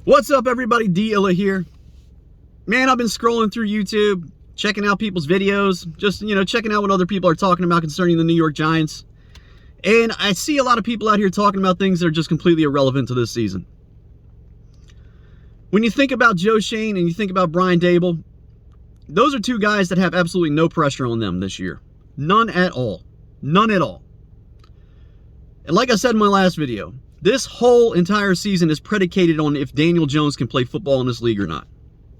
What's up, everybody? D-Illa here. Man, I've been scrolling through YouTube, checking out people's videos, just, checking out what other people are talking about concerning the New York Giants. And I see a lot of people out here talking about things that are just completely irrelevant to this season. When you think about Joe Shane and you think about Brian Dable, those are two guys that have absolutely no pressure on them this year. None at all. None at all. And like I said in my last video, this whole entire season is predicated on if Daniel Jones can play football in this league or not.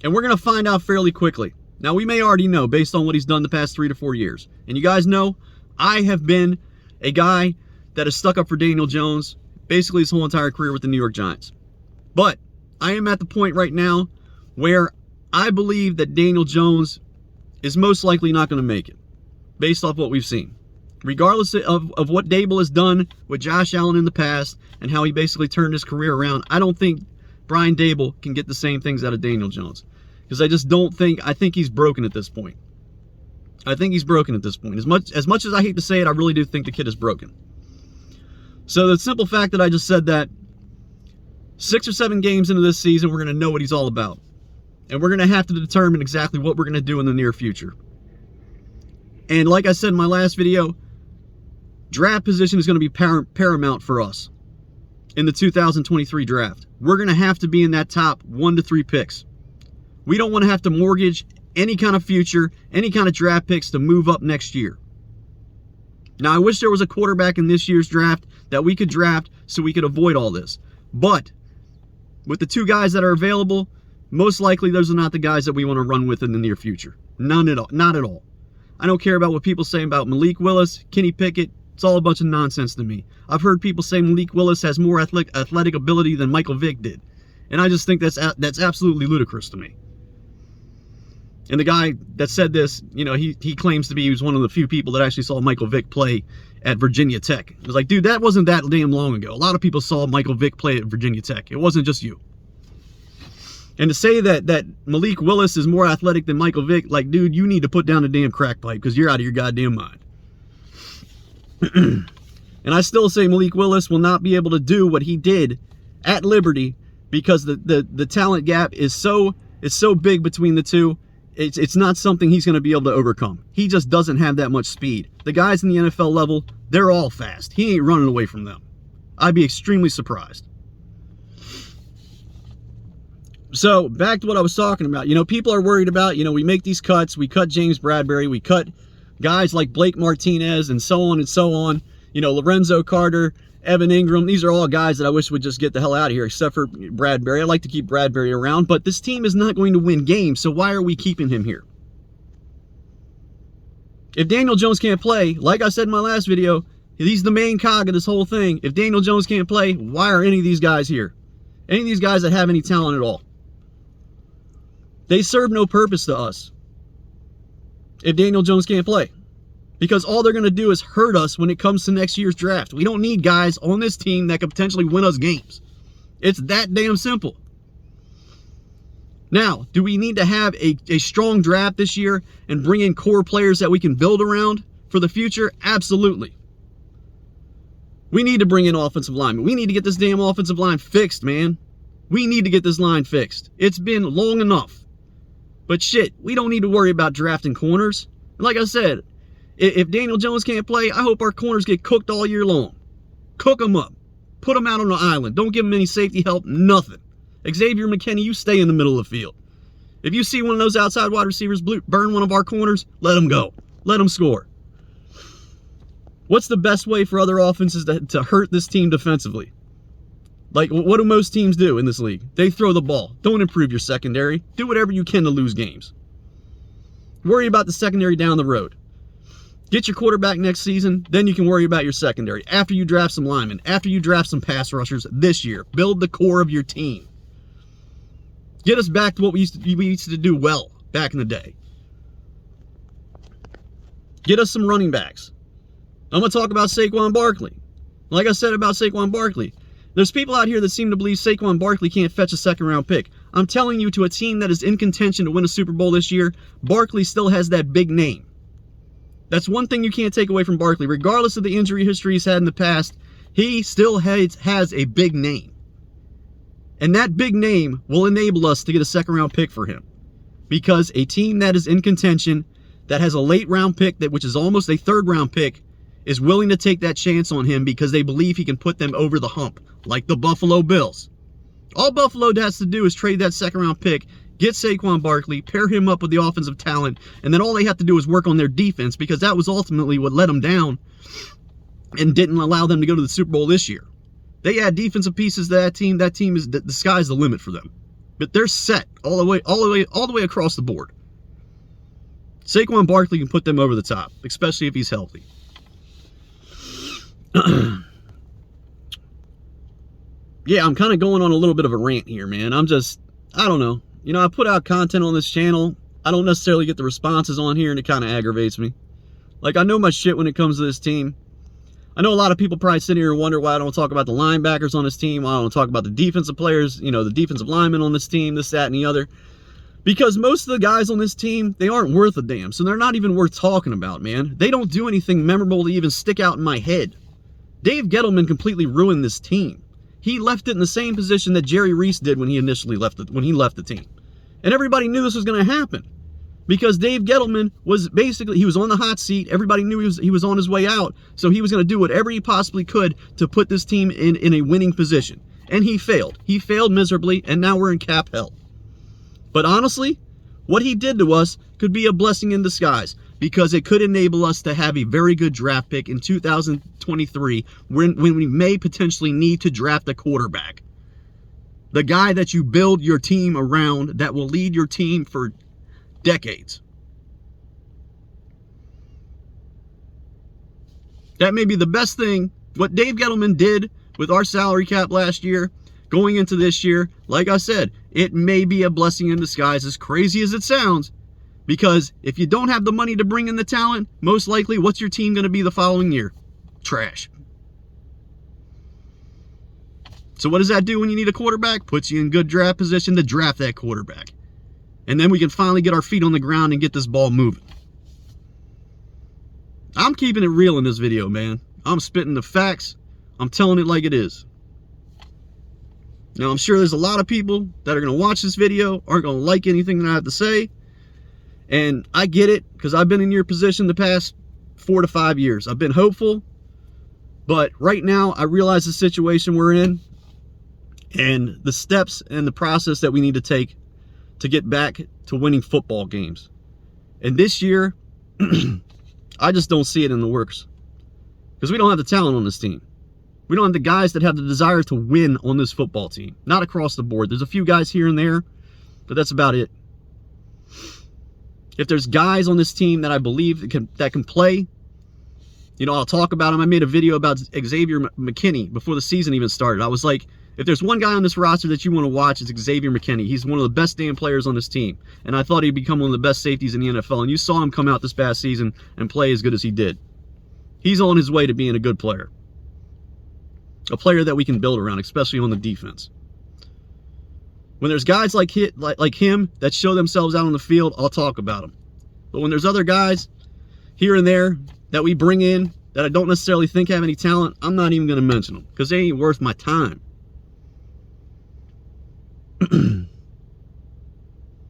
And we're going to find out fairly quickly. Now, we may already know based on what he's done the past 3 to 4 years. And you guys know, I have been a guy that has stuck up for Daniel Jones basically his whole entire career with the New York Giants. But I am at the point right now where I believe that Daniel Jones is most likely not going to make it, based off what we've seen. Regardless of what Dable has done with Josh Allen in the past and how he basically turned his career around, I don't think Brian Dable can get the same things out of Daniel Jones. Because I just don't think, I think he's broken at this point. I think he's broken at this point. As much as I hate to say it, I really do think the kid is broken. So the simple fact that I just said that, 6 or 7 games into this season, we're going to know what he's all about. And we're going to have to determine exactly what we're going to do in the near future. And like I said in my last video, draft position is going to be paramount for us in the 2023 draft. We're going to have to be in that top 1 to 3 picks. We don't want to have to mortgage any kind of future, any kind of draft picks to move up next year. Now, I wish there was a quarterback in this year's draft that we could draft so we could avoid all this. But with the 2 guys that are available, most likely those are not the guys that we want to run with in the near future. None at all. Not at all. I don't care about what people say about Malik Willis, Kenny Pickett. It's all a bunch of nonsense to me. I've heard people say Malik Willis has more athletic ability than Michael Vick did. And I just think that's absolutely ludicrous to me. And the guy that said this, he claims to be, he was one of the few people that actually saw Michael Vick play at Virginia Tech. It was like, dude, that wasn't that damn long ago. A lot of people saw Michael Vick play at Virginia Tech. It wasn't just you. And to say that Malik Willis is more athletic than Michael Vick, like, dude, you need to put down a damn crack pipe because you're out of your goddamn mind. And I still say Malik Willis will not be able to do what he did at Liberty because the talent gap is so big between the two. It's not something he's going to be able to overcome. He just doesn't have that much speed. The guys in the NFL level, they're all fast. He ain't running away from them. I'd be extremely surprised. So, back to what I was talking about. People are worried about, we make these cuts. We cut James Bradberry. We cut guys like Blake Martinez and so on and so on. Lorenzo Carter, Evan Ingram. These are all guys that I wish would just get the hell out of here, except for Bradberry. I like to keep Bradberry around, but this team is not going to win games, so why are we keeping him here? If Daniel Jones can't play, like I said in my last video, he's the main cog of this whole thing. If Daniel Jones can't play, why are any of these guys here? Any of these guys that have any talent at all? They serve no purpose to us if Daniel Jones can't play. Because all they're going to do is hurt us when it comes to next year's draft. We don't need guys on this team that could potentially win us games. It's that damn simple. Now, do we need to have a strong draft this year and bring in core players that we can build around for the future? Absolutely. We need to bring in offensive linemen. We need to get this damn offensive line fixed, man. We need to get this line fixed. It's been long enough. But shit, we don't need to worry about drafting corners. Like I said, if Daniel Jones can't play, I hope our corners get cooked all year long. Cook them up. Put them out on the island. Don't give them any safety help, nothing. Xavier McKinney, you stay in the middle of the field. If you see one of those outside wide receivers burn one of our corners, let them go. Let them score. What's the best way for other offenses to hurt this team defensively? Like, what do most teams do in this league? They throw the ball. Don't improve your secondary. Do whatever you can to lose games. Worry about the secondary down the road. Get your quarterback next season, then you can worry about your secondary. After you draft some linemen, after you draft some pass rushers this year, build the core of your team. Get us back to what we used to do well back in the day. Get us some running backs. I'm going to talk about Saquon Barkley. Like I said about Saquon Barkley, there's people out here that seem to believe Saquon Barkley can't fetch a second-round pick. I'm telling you, to a team that is in contention to win a Super Bowl this year, Barkley still has that big name. That's one thing you can't take away from Barkley. Regardless of the injury history he's had in the past, he still has a big name. And that big name will enable us to get a second-round pick for him. Because a team that is in contention, that has a late-round pick, which is almost a third-round pick, is willing to take that chance on him because they believe he can put them over the hump, like the Buffalo Bills. All Buffalo has to do is trade that second-round pick, get Saquon Barkley, pair him up with the offensive talent, and then all they have to do is work on their defense, because that was ultimately what let them down and didn't allow them to go to the Super Bowl this year. They add defensive pieces to that team. That team is, the sky's the limit for them. But they're set all the way across the board. Saquon Barkley can put them over the top, especially if he's healthy. Yeah, I'm kind of going on a little bit of a rant here, man. I don't know. You know, I put out content on this channel. I don't necessarily get the responses on here, and it kind of aggravates me. Like, I know my shit when it comes to this team. I know a lot of people probably sit here and wonder why I don't talk about the linebackers on this team, why I don't talk about the defensive players, you know, the defensive linemen on this team, this, that, and the other. Because most of the guys on this team, they aren't worth a damn, so they're not even worth talking about, man. They don't do anything memorable to even stick out in my head. Dave Gettleman completely ruined this team. He left it in the same position that Jerry Reese did when he initially left it, when he left the team. And everybody knew this was going to happen. Because Dave Gettleman was basically, he was on the hot seat. Everybody knew he was on his way out. So he was going to do whatever he possibly could to put this team in a winning position. And he failed. He failed miserably, and now we're in cap hell. But honestly, what he did to us could be a blessing in disguise, because it could enable us to have a very good draft pick in 2023 when we may potentially need to draft a quarterback. The guy that you build your team around, that will lead your team for decades. That may be the best thing. What Dave Gettleman did with our salary cap last year, going into this year, like I said, it may be a blessing in disguise, as crazy as it sounds. Because if you don't have the money to bring in the talent, most likely, what's your team going to be the following year? Trash. So what does that do when you need a quarterback? Puts you in good draft position to draft that quarterback. And then we can finally get our feet on the ground and get this ball moving. I'm keeping it real in this video, man. I'm spitting the facts. I'm telling it like it is. Now, I'm sure there's a lot of people that are going to watch this video, aren't going to like anything that I have to say. And I get it, because I've been in your position the past 4 to 5 years. I've been hopeful. But right now, I realize the situation we're in and the steps and the process that we need to take to get back to winning football games. And this year, I just don't see it in the works. Because we don't have the talent on this team. We don't have the guys that have the desire to win on this football team. Not across the board. There's a few guys here and there, but that's about it. If there's guys on this team that I believe that can play, you know, I'll talk about them. I made a video about Xavier McKinney before the season even started. I was like, if there's one guy on this roster that you want to watch, it's Xavier McKinney. He's one of the best damn players on this team. And I thought he'd become one of the best safeties in the NFL. And you saw him come out this past season and play as good as he did. He's on his way to being a good player. A player that we can build around, especially on the defense. When there's guys like him that show themselves out on the field, I'll talk about them. But when there's other guys here and there that we bring in that I don't necessarily think have any talent, I'm not even going to mention them, because they ain't worth my time.